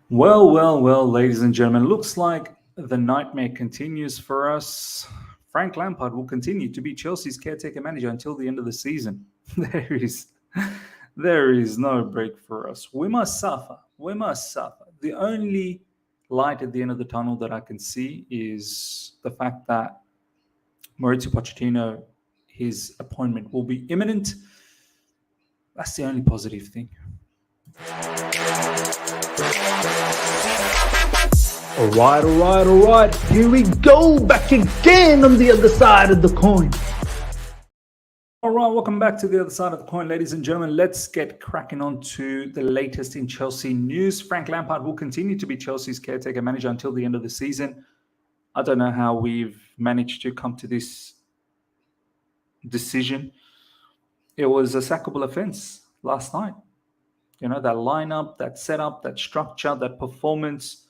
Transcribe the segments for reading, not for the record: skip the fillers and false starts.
Well, ladies and gentlemen, looks like the nightmare continues for us. Frank Lampard will continue to be Chelsea's caretaker manager until the end of the season. There is no break for us. We must suffer. The only light at the end of the tunnel that I can see is the fact that Mauricio Pochettino, his appointment will be imminent. That's the only positive thing. All right. Here we go, back again on the other side of the coin. All right, welcome back to the other side of the coin, ladies and gentlemen. Let's get cracking on to the latest in Chelsea news. Frank Lampard will continue to be Chelsea's caretaker manager until the end of the season. I don't know how we've managed to come to this decision. It was a sackable offense last night. You know, that lineup, that setup, that structure, that performance.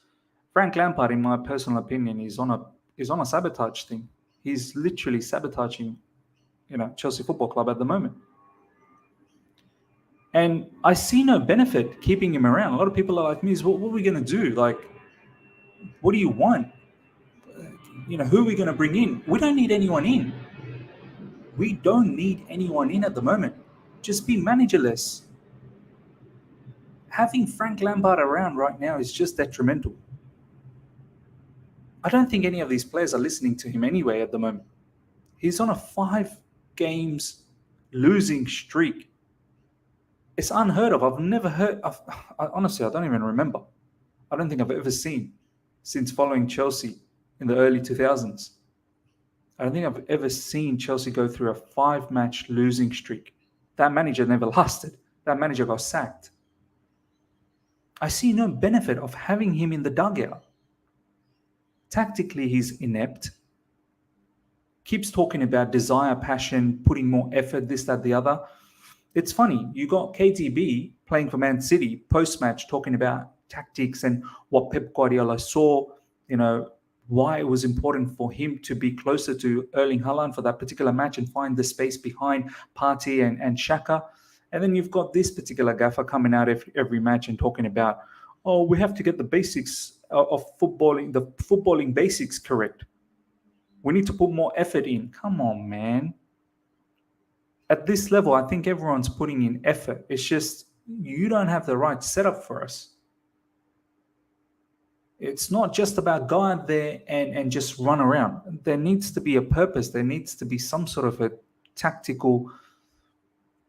Frank Lampard, in my personal opinion, is on a sabotage thing. He's literally sabotaging, Chelsea Football Club at the moment. And I see no benefit keeping him around. A lot of people are like me, what are we going to do? Like, what do you want? Who are we going to bring in? We don't need anyone in. We don't need anyone in at the moment. Just be managerless. Having Frank Lampard around right now is just detrimental. I don't think any of these players are listening to him anyway at the moment. He's on a 5 games losing streak. It's unheard of. I've never heard of. Honestly, I don't even remember. I don't think I've ever seen, since following Chelsea in the early 2000s. I don't think I've ever seen Chelsea go through a 5-match losing streak. That manager never lasted. That manager got sacked. I see no benefit of having him in the dugout. Tactically, he's inept. Keeps talking about desire, passion, putting more effort, this, that, the other. It's funny. You got KTB playing for Man City post-match talking about tactics and what Pep Guardiola saw, why it was important for him to be closer to Erling Haaland for that particular match and find the space behind Partey and Xhaka. And then you've got this particular gaffer coming out every match and talking about, we have to get the basics of footballing, the footballing basics correct. We need to put more effort in. Come on, man. At this level, I think everyone's putting in effort. It's just you don't have the right setup for us. It's not just about go out there and just run around. There needs to be a purpose. There needs to be some sort of a tactical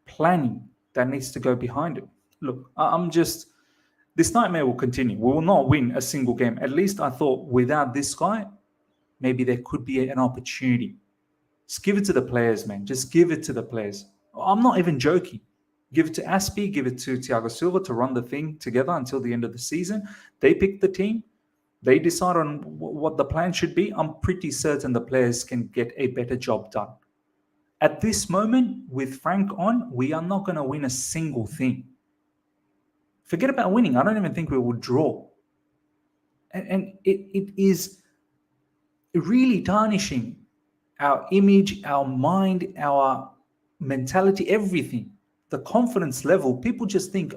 planning that needs to go behind it. Look, this nightmare will continue. We will not win a single game. At least I thought without this guy, maybe there could be an opportunity. Just give it to the players, man. Just give it to the players. I'm not even joking. Give it to Aspie, give it to Thiago Silva to run the thing together until the end of the season. They pick the team. They decide on what the plan should be. I'm pretty certain the players can get a better job done. At this moment, with Frank on, we are not going to win a single thing. Forget about winning. I don't even think we will draw. And it is really tarnishing our image, our mind, our mentality, everything. The confidence level, people just think,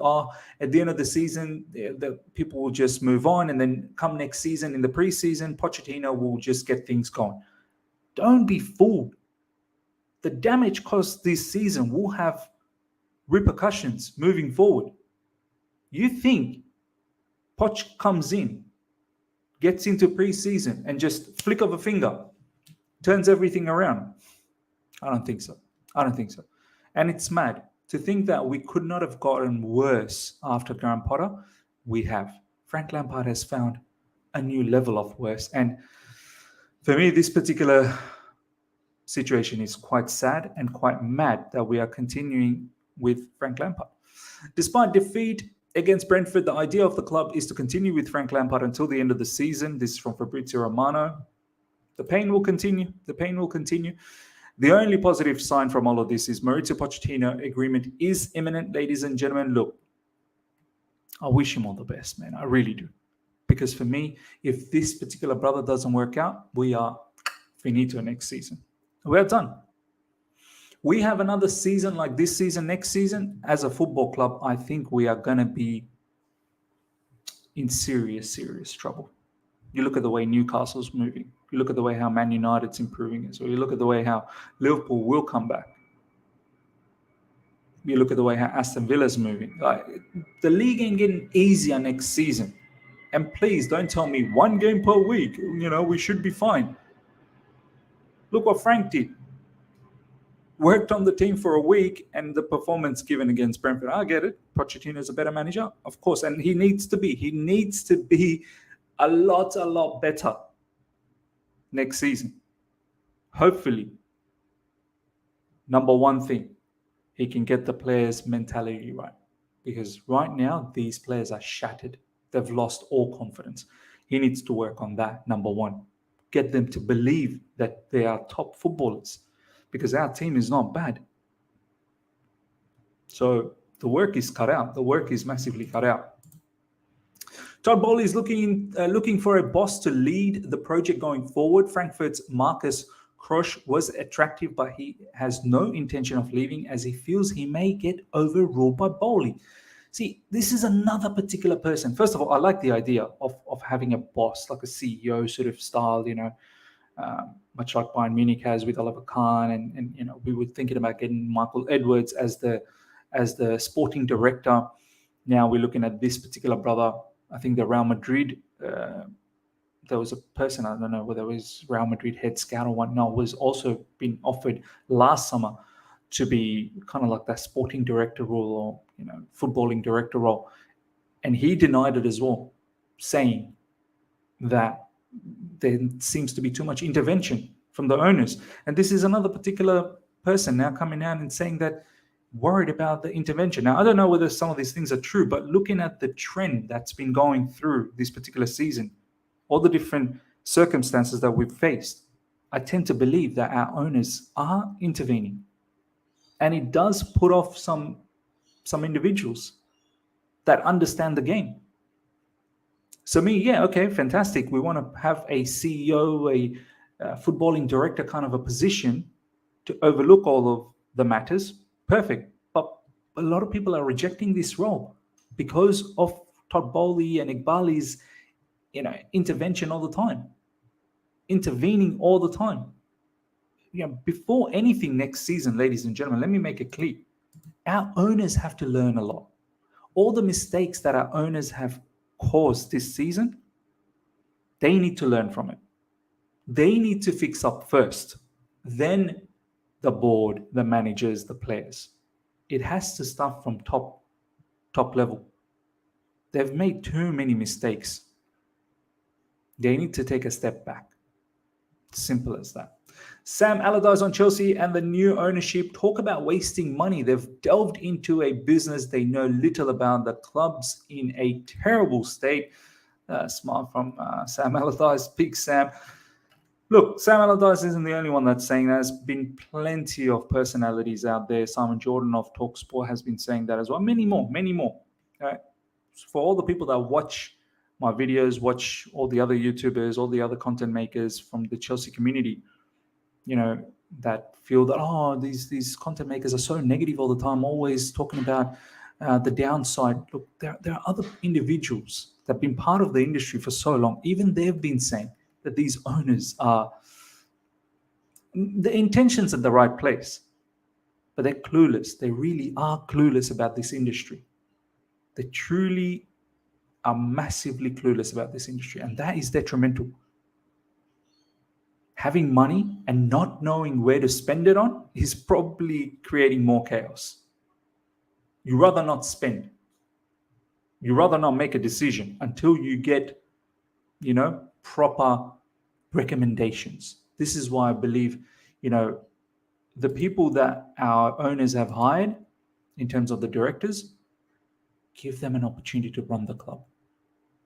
at the end of the season, the people will just move on. And then come next season, in the preseason, Pochettino will just get things going. Don't be fooled. The damage caused this season will have repercussions moving forward. You think Poch comes in, gets into preseason, and just flick of a finger, turns everything around? I don't think so. And it's mad to think that we could not have gotten worse after Graham Potter. We have. Frank Lampard has found a new level of worse. And for me, this particular situation is quite sad and quite mad that we are continuing with Frank Lampard. Despite defeat against Brentford, the idea of the club is to continue with Frank Lampard until the end of the season. This is from Fabrizio Romano. The pain will continue. The only positive sign from all of this is Mauricio Pochettino agreement is imminent, ladies and gentlemen. Look, I wish him all the best, man. I really do. Because for me, if this particular brother doesn't work out, we are finito next season. We're done. we have another season like this season, next season, as a football club, I think we are going to be in serious, serious trouble. You look at the way Newcastle's moving. You look at the way how Man United's improving as well. You look at the way how Liverpool will come back. You look at the way how Aston Villa's moving. Like, the league ain't getting easier next season. And please don't tell me 1 game per week, we should be fine. Look what Frank did. Worked on the team for a week, and the performance given against Brentford. I get it. Pochettino is a better manager, of course, and he needs to be. He needs to be a lot better next season. Hopefully, number one thing, he can get the players' mentality right. Because right now, these players are shattered. They've lost all confidence. He needs to work on that, number one. Get them to believe that they are top footballers. Because our team is not bad. So the work is cut out. The work is massively cut out. Todd Bowley is looking for a boss to lead the project going forward. Frankfurt's Marcus Krosch was attractive, but he has no intention of leaving as he feels he may get overruled by Bowley. See, this is another particular person. First of all, I like the idea of having a boss, like a CEO sort of style, much like Bayern Munich has with Oliver Kahn, and we were thinking about getting Michael Edwards as the sporting director. Now we're looking at this particular brother. I think the Real Madrid, there was a person, I don't know whether it was Real Madrid head scout or whatnot, was also been offered last summer to be kind of like that sporting director role or footballing director role, and he denied it as well, saying that there seems to be too much intervention from the owners. And this is another particular person now coming out and saying that worried about the intervention. Now, I don't know whether some of these things are true, but looking at the trend that's been going through this particular season, all the different circumstances that we've faced, I tend to believe that our owners are intervening. And it does put off some individuals that understand the game. So okay, fantastic. We want to have a CEO, a footballing director kind of a position to overlook all of the matters. Perfect. But a lot of people are rejecting this role because of Todd Bowley and Iqbali's, intervention all the time, intervening all the time. Before anything next season, ladies and gentlemen, let me make it clear. Our owners have to learn a lot. All the mistakes that our owners have caused this season, they need to learn from it. They need to fix up first. Then the board, the managers, the players. It has to start from top level. They've made too many mistakes. They need to take a step back. Simple as that. Sam Allardyce on Chelsea and the new ownership talk about wasting money. They've delved into a business they know little about. The club's in a terrible state. Smile from Sam Allardyce, Big Sam. Look, Sam Allardyce isn't the only one that's saying that. There's been plenty of personalities out there. Simon Jordan of TalkSport has been saying that as well. Many more. Right? For all the people that watch my videos, watch all the other YouTubers, all the other content makers from the Chelsea community, that feel that, these content makers are so negative all the time, always talking about the downside. Look, there are other individuals that have been part of the industry for so long. Even they've been saying that these owners are, the intentions at the right place, but they're clueless. They really are clueless about this industry. They truly are massively clueless about this industry, and that is detrimental. Having money and not knowing where to spend it on is probably creating more chaos. You rather not spend. You rather not make a decision until you get, proper recommendations. This is why I believe, the people that our owners have hired in terms of the directors, give them an opportunity to run the club.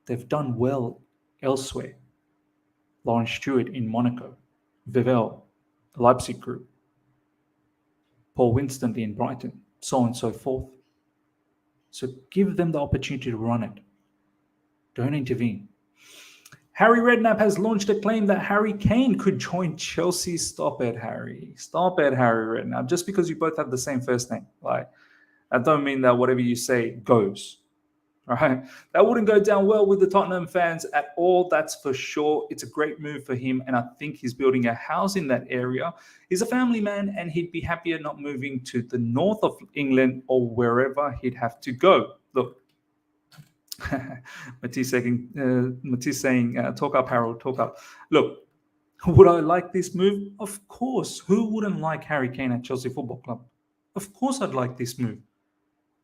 They've done well elsewhere. Lawrence Stewart in Monaco, Vivell, Leipzig Group, Paul Winston in Brighton, so on and so forth. So give them the opportunity to run it. Don't intervene. Harry Redknapp has launched a claim that Harry Kane could join Chelsea. Stop it, Harry. Stop it, Harry Redknapp. Just because you both have the same first name, like that don't mean that whatever you say goes. All right, that wouldn't go down well with the Tottenham fans at all. That's for sure. It's a great move for him, and I think he's building a house in that area. He's a family man, and he'd be happier not moving to the north of England or wherever he'd have to go. Look. Matisse saying, talk up, Harold, talk up. Look, would I like this move? Of course. Who wouldn't like Harry Kane at Chelsea Football Club? Of course I'd like this move.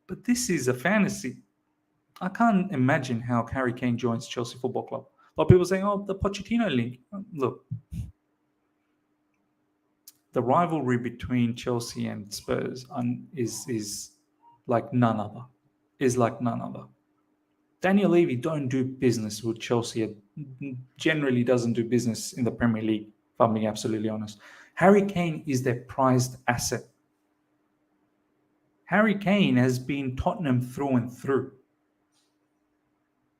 But this is a fantasy. I can't imagine how Harry Kane joins Chelsea Football Club. A lot of people saying, oh, the Pochettino link. Look, the rivalry between Chelsea and Spurs is like none other. Is like none other. Daniel Levy don't do business with Chelsea. Generally doesn't do business in the Premier League, if I'm being absolutely honest. Harry Kane is their prized asset. Harry Kane has been Tottenham through and through.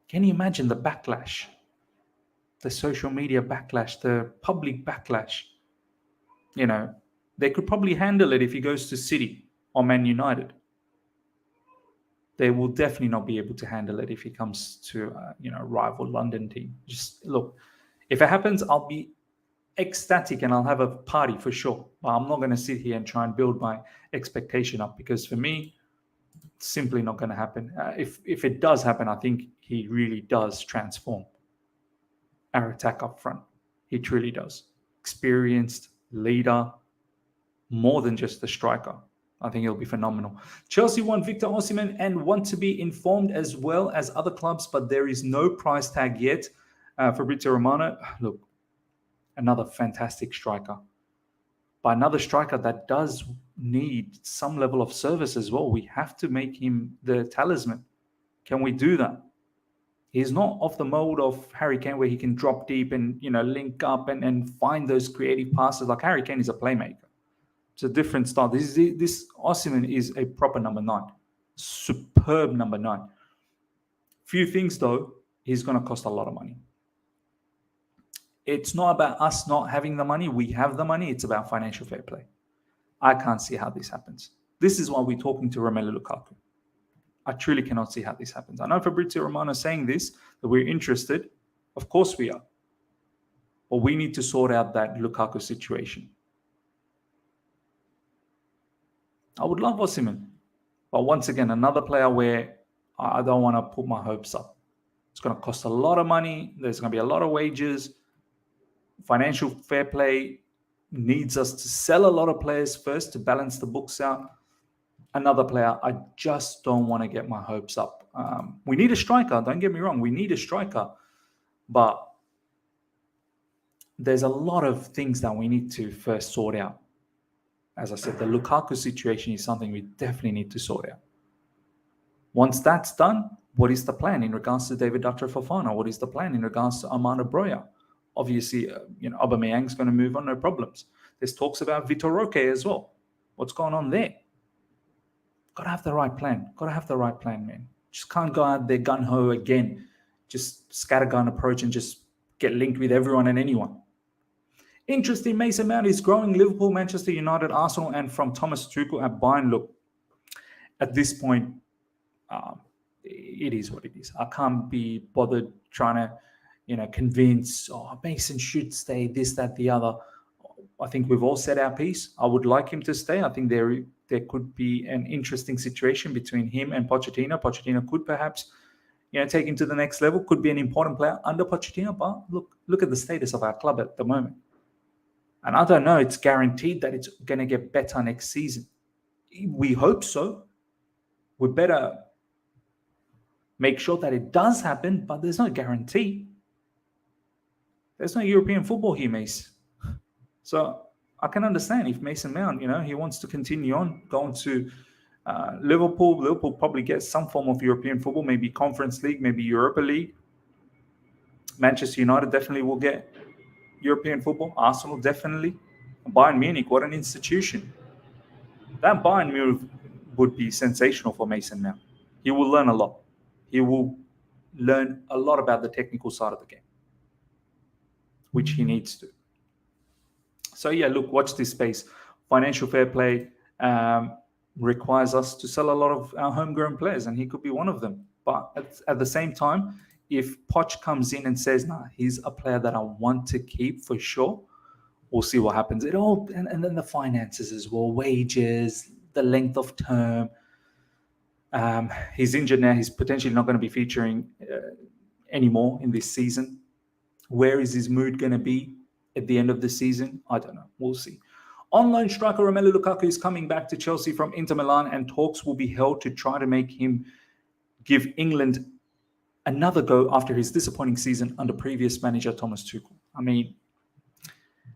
Can you imagine the backlash? The social media backlash, the public backlash. You know, they could probably handle it if he goes to City or Man United. They will definitely not be able to handle it if he comes to a rival London team. Just look, if it happens, I'll be ecstatic and I'll have a party for sure. But I'm not going to sit here and try and build my expectation up, because for me, it's simply not going to happen. If it does happen, I think he really does transform our attack up front. He truly does. Experienced leader, more than just a striker. I think it'll be phenomenal. Chelsea want Victor Osimhen and want to be informed as well as other clubs, but there is no price tag yet. Fabrizio Romano, look, another fantastic striker. But another striker that does need some level of service as well. We have to make him the talisman. Can we do that? He's not off the mold of Harry Kane, where he can drop deep and link up and find those creative passes. Like Harry Kane is a playmaker. It's a different style. This Osimhen is a proper number 9. Superb number 9. Few things though, he's going to cost a lot of money. It's not about us not having the money. We have the money. It's about financial fair play. I can't see how this happens. This is why we're talking to Romelu Lukaku. I truly cannot see how this happens. I know Fabrizio Romano is saying this, that we're interested. Of course we are. But we need to sort out that Lukaku situation. I would love Osimhen. But once again, another player where I don't want to put my hopes up. It's going to cost a lot of money. There's going to be a lot of wages. Financial fair play needs us to sell a lot of players first to balance the books out. Another player, I just don't want to get my hopes up. We need a striker. Don't get me wrong. We need a striker. But there's a lot of things that we need to first sort out. As I said, the Lukaku situation is something we definitely need to sort out. Once that's done, what is the plan in regards to David Dutcher Fofana? What is the plan in regards to Amanda Broya? Obviously, Aubameyang's going to move on, no problems. There's talks about Vitor Roque as well. What's going on there? Got to have the right plan. Got to have the right plan, man. Just can't go out there gun-ho again. Just scattergun approach and just get linked with everyone and anyone. Interest in Mason Mount is growing. Liverpool, Manchester United, Arsenal, and from Thomas Tuchel at Bayern. Look, at this point, it is what it is. I can't be bothered trying to, convince, Mason should stay, this, that, the other. I think we've all said our piece. I would like him to stay. I think there could be an interesting situation between him and Pochettino. Pochettino could perhaps, take him to the next level. Could be an important player under Pochettino. But look at the status of our club at the moment. And I don't know, it's guaranteed that it's going to get better next season. We hope so. We better make sure that it does happen, but there's no guarantee. There's no European football here, Mace. So I can understand if Mason Mount, he wants to continue on going to Liverpool. Liverpool probably gets some form of European football, maybe Conference League, maybe Europa League. Manchester United definitely will get European football. Arsenal definitely. Bayern Munich, what an institution. That Bayern move would be sensational for Mason Mount. He will learn a lot. He will learn a lot about the technical side of the game. which he needs to. So yeah, look, watch this space. Financial fair play requires us to sell a lot of our homegrown players, and he could be one of them. But at the same time, if Poch comes in and says, nah, he's a player that I want to keep for sure, we'll see what happens. It all and then the finances as well, wages, the length of term. He's injured now. He's potentially not going to be featuring anymore in this season. Where is his mood going to be at the end of the season? I don't know. We'll see. On loan striker Romelu Lukaku is coming back to Chelsea from Inter Milan, and talks will be held to try to make him give England another go after his disappointing season under previous manager Thomas Tuchel. I mean,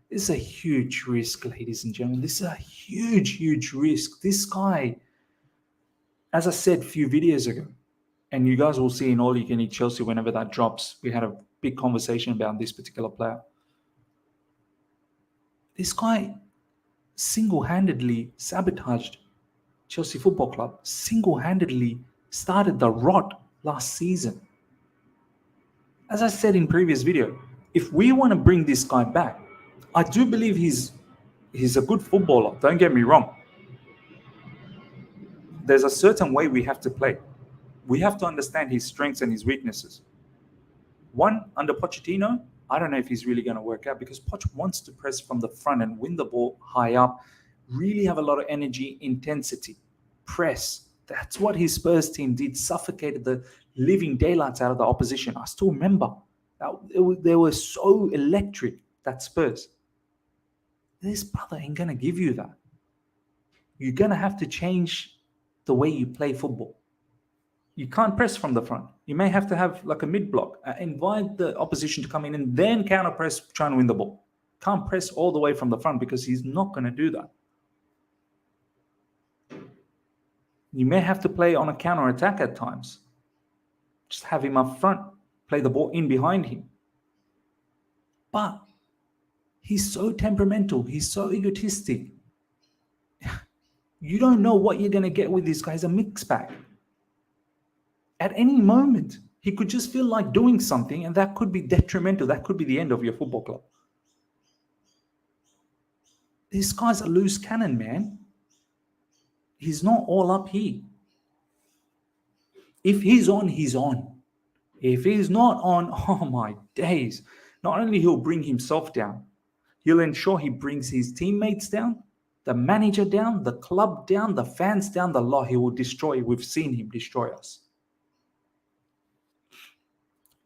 this is a huge risk, ladies and gentlemen. This is a huge, huge risk. This guy, as I said a few videos ago, and you guys will see in All You Can Eat Chelsea whenever that drops, we had a big conversation about this particular player. This guy single-handedly sabotaged Chelsea Football Club, single-handedly started the rot last season. As I said in previous video, if we want to bring this guy back, I do believe he's a good footballer, don't get me wrong. There's a certain way we have to play. We have to understand his strengths and his weaknesses. One, under Pochettino, I don't know if he's really going to work out, because Poch wants to press from the front and win the ball high up, really have a lot of energy, intensity, press. That's what his Spurs team did, suffocated the living daylights out of the opposition. I still remember they were so electric, that Spurs. This brother ain't going to give you that. You're going to have to change the way you play football. You can't press from the front. You may have to have like a mid-block. Invite the opposition to come in and then counter-press, trying to win the ball. Can't press all the way from the front, because he's not going to do that. You may have to play on a counter-attack at times. Just have him up front. Play the ball in behind him. But he's so temperamental. He's so egotistic. You don't know what you're going to get with this guy. He's a mixed bag. At any moment, he could just feel like doing something, and that could be detrimental. That could be the end of your football club. This guy's a loose cannon, man. He's not all up here. If he's on, he's on. If he's not on, oh my days. Not only he'll bring himself down, he'll ensure he brings his teammates down, the manager down, the club down, the fans down, the lot. He will destroy. We've seen him destroy us.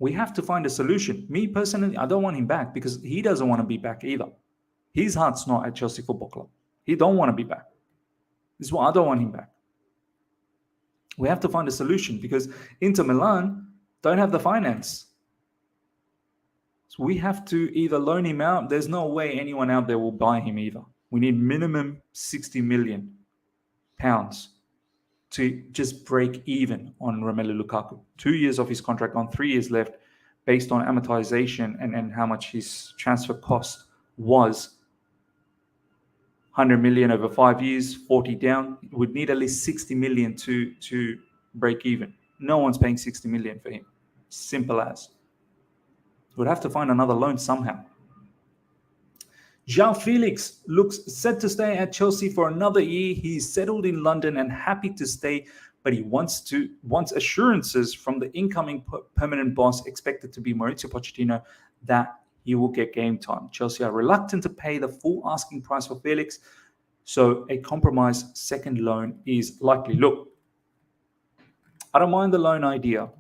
We have to find a solution. Me personally, I don't want him back, because he doesn't want to be back either. His heart's not at Chelsea Football Club. He don't want to be back. This is why I don't want him back. We have to find a solution, because Inter Milan don't have the finance. So we have to either loan him out. There's no way anyone out there will buy him either. We need minimum 60 million pounds to just break even on Romelu Lukaku. 2 years of his contract on, 3 years left, based on amortization and how much his transfer cost was. 100 million over 5 years, 40 down. Would need at least 60 million to break even. No one's paying 60 million for him. Simple as. We'd have to find another loan somehow. João Félix looks set to stay at Chelsea for another year. He's settled in London and happy to stay, but he wants assurances from the incoming permanent boss, expected to be Mauricio Pochettino, that he will get game time. Chelsea are reluctant to pay the full asking price for Félix, so a compromise second loan is likely. Look, I don't mind the loan idea.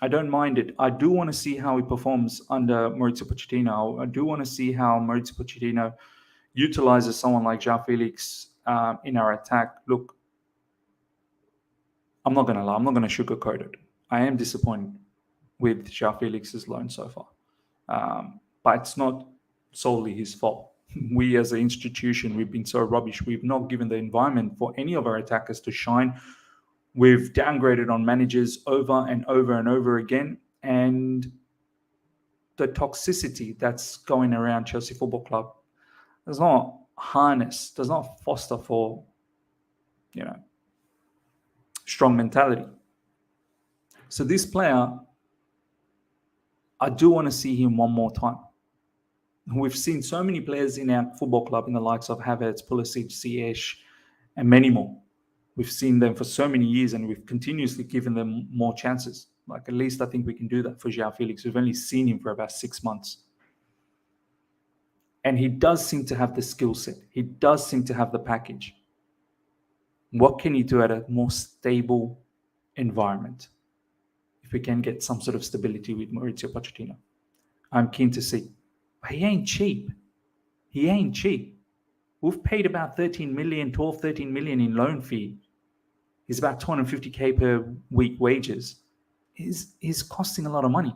I don't mind it. I do want to see how he performs under Mauricio Pochettino. I do want to see how Mauricio Pochettino utilizes someone like João Félix in our attack. Look, I'm not going to lie. I'm not going to sugarcoat it. I am disappointed with João Félix's loan so far. But it's not solely his fault. We as an institution, we've been so rubbish. We've not given the environment for any of our attackers to shine. We've downgraded on managers over and over and over again. And the toxicity that's going around Chelsea Football Club does not harness, does not foster for, strong mentality. So this player, I do want to see him one more time. We've seen so many players in our football club in the likes of Havertz, Pulisic, Ziyech, and many more. We've seen them for so many years, and we've continuously given them more chances. Like, at least I think we can do that for João Félix. We've only seen him for about 6 months. And he does seem to have the skill set. He does seem to have the package. What can he do at a more stable environment? If we can get some sort of stability with Mauricio Pochettino, I'm keen to see. But he ain't cheap. He ain't cheap. We've paid about 13 million in loan fee. He's about 250k per week wages. He's costing a lot of money.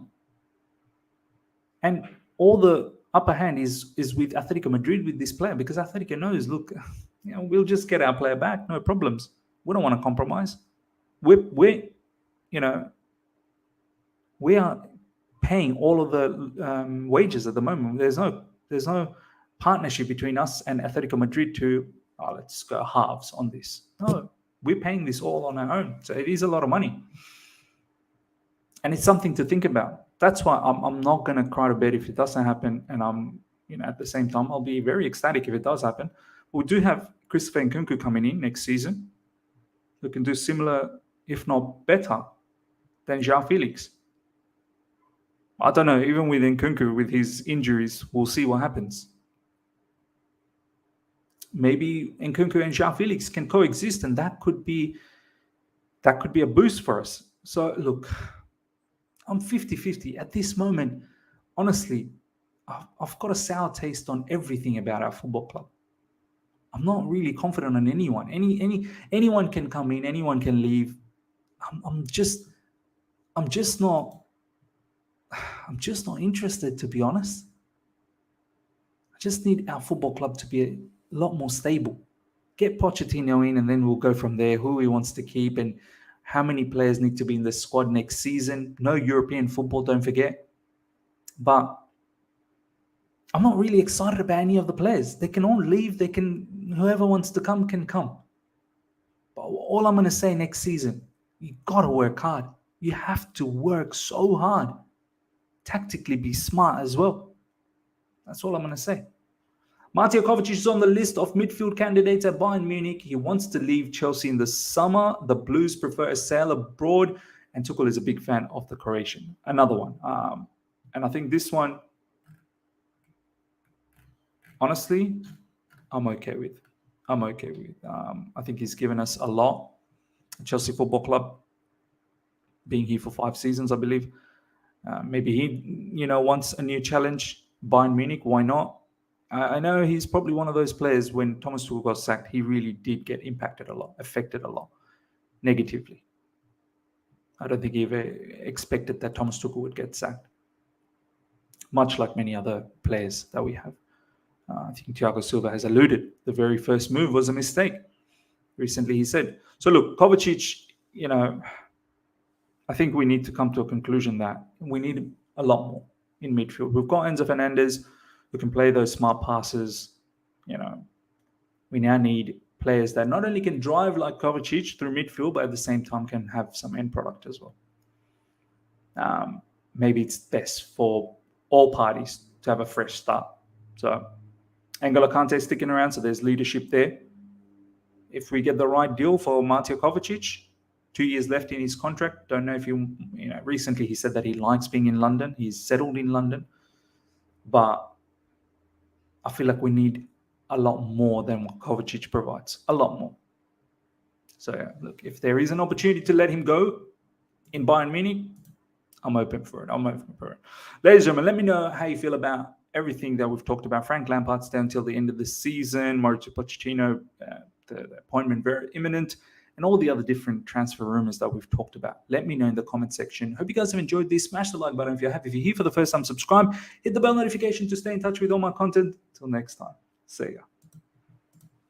And all the upper hand is with Atletico Madrid with this player, because Atletico knows, look, we'll just get our player back, no problems. We don't want to compromise. We are paying all of the wages at the moment. There's no partnership between us and Atletico Madrid to let's go halves on this. No, we're paying this all on our own. So it is a lot of money, and it's something to think about. That's why I'm not going to cry to bed if it doesn't happen, and I'm at the same time I'll be very ecstatic if it does happen. We do have Christopher Nkunku coming in next season, who can do similar, if not better, than João Félix. I don't know, even with Nkunku, with his injuries, we'll see what happens. Maybe Nkunku and João Félix can coexist, and that could be a boost for us. So look, I'm 50-50 at this moment. Honestly, I've got a sour taste on everything about our football club. I'm not really confident on anyone. Anyone can come in, anyone can leave. I'm just not interested, to be honest. I just need our football club to be a lot more stable. Get Pochettino in, and then we'll go from there. Who he wants to keep and how many players need to be in the squad next season. No European football, don't forget. But I'm not really excited about any of the players. They can all leave. Whoever wants to come can come. But all I'm going to say next season, you got to work hard. You have to work so hard. Tactically be smart as well. That's all I'm going to say. Mauricio Kovacic is on the list of midfield candidates at Bayern Munich. He wants to leave Chelsea in the summer. The Blues prefer a sale abroad, and Tuchel is a big fan of the Croatian. Another one. And I think this one, honestly, I'm okay with. I think he's given us a lot. Chelsea Football Club, being here for 5 seasons, I believe. Maybe he, wants a new challenge. Bayern Munich, why not? I know he's probably one of those players, when Thomas Tuchel got sacked, he really did get impacted a lot, affected a lot, negatively. I don't think he ever expected that Thomas Tuchel would get sacked, much like many other players that we have. I think Thiago Silva has alluded the very first move was a mistake. Recently, he said. So look, Kovacic, I think we need to come to a conclusion that we need a lot more in midfield. We've got Enzo Fernandez who can play those smart passes. We now need players that not only can drive like Kovacic through midfield, but at the same time can have some end product as well. Maybe it's best for all parties to have a fresh start. So N'Golo Kante sticking around, so there's leadership there. If we get the right deal for Mauricio Kovacic, 2 years left in his contract. Don't know if recently he said that he likes being in London. He's settled in London. But I feel like we need a lot more than what Kovacic provides. A lot more. So, look, if there is an opportunity to let him go in Bayern Munich, I'm open for it. Ladies and gentlemen, let me know how you feel about everything that we've talked about. Frank Lampard stay until the end of the season. Mauricio Pochettino, the appointment very imminent. And all the other different transfer rumors that we've talked about. Let me know in the comment section. Hope you guys have enjoyed this. Smash the like button if you're happy. If you're here for the first time, subscribe. Hit the bell notification to stay in touch with all my content. Till next time. See ya.